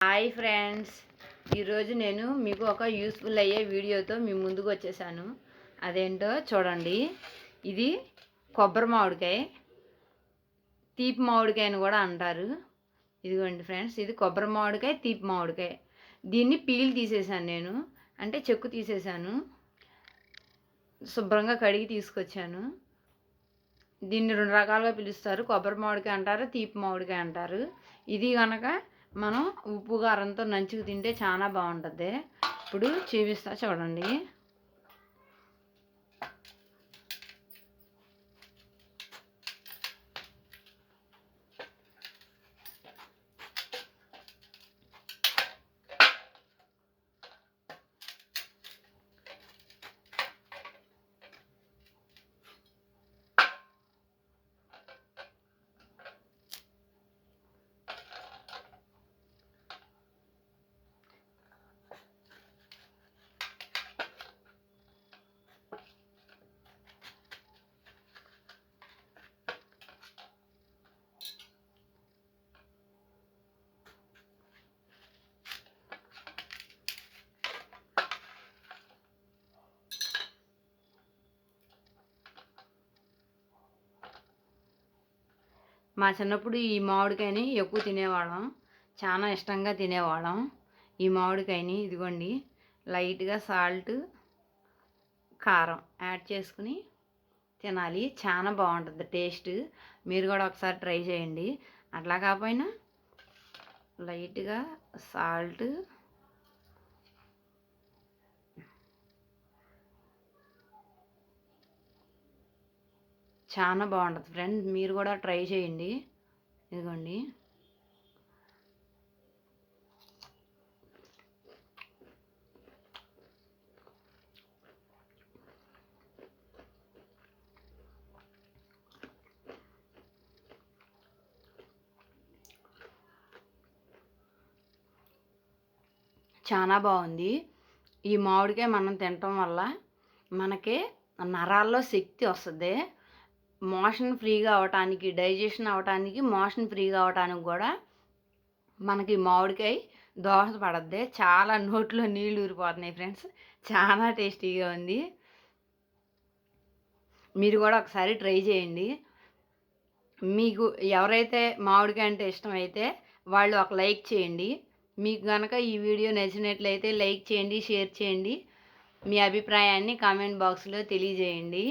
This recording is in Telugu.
హాయ్ ఫ్రెండ్స్, ఈరోజు నేను మీకు ఒక యూస్ఫుల్ అయ్యే వీడియోతో మీ ముందుకు వచ్చేసాను. అదేంటో చూడండి. ఇది కొబ్బరి మామిడికాయ, తీపి మామిడికాయ అని కూడా అంటారు. ఇదిగోండి ఫ్రెండ్స్, ఇది కొబ్బరి మామిడికాయ, తీపి మామిడికాయ. దీన్ని పీల్ తీసేసాను నేను, అంటే చెక్కు తీసేసాను. శుభ్రంగా కడిగి తీసుకొచ్చాను. దీన్ని 2 రకాలుగా పిలుస్తారు. కొబ్బరి మామిడికాయ అంటారు, తీపి మామిడికాయ అంటారు. ఇది కనుక మనం ఉప్పు కారంతో నంచుకు తింటే చాలా బాగుంటుంది. ఇప్పుడు చూపిస్తా చూడండి. మా చిన్నప్పుడు ఈ మామిడికాయని ఎక్కువ తినేవాళ్ళం, చాలా ఇష్టంగా తినేవాళ్ళం. ఈ మామిడికాయని ఇదిగోండి, లైట్గా సాల్ట్, కారం యాడ్ చేసుకుని తినాలి. చాలా బాగుంటుంది టేస్ట్. మీరు కూడా ఒకసారి ట్రై చేయండి. అట్లా కాకపోయినా లైట్గా సాల్ట్, చాలా బాగుంటుంది ఫ్రెండ్స్. మీరు కూడా ట్రై చేయండి. ఇదిగోండి, చాలా బాగుంది. ఈ మామిడికాయ మనం తినటం వల్ల మనకి నరాల్లో శక్తి వస్తుంది. మోషన్ ఫ్రీగా అవటానికి, డైజెషన్ అవటానికి, మోషన్ ఫ్రీగా అవటానికి కూడా మనకి మామిడికాయ దోహదపడద్ది. చాలా నోట్లో నీళ్ళు ఊరిపోతున్నాయి ఫ్రెండ్స్. చాలా టేస్టీగా ఉంది. మీరు కూడా ఒకసారి ట్రై చేయండి. మీకు ఎవరైతే మామిడికాయ అంటే ఇష్టమైతే వాళ్ళు ఒక లైక్ చేయండి. మీకు కనుక ఈ వీడియో నచ్చినట్లయితే లైక్ చేయండి, షేర్ చేయండి. మీ అభిప్రాయాన్ని కామెంట్ బాక్స్లో తెలియజేయండి.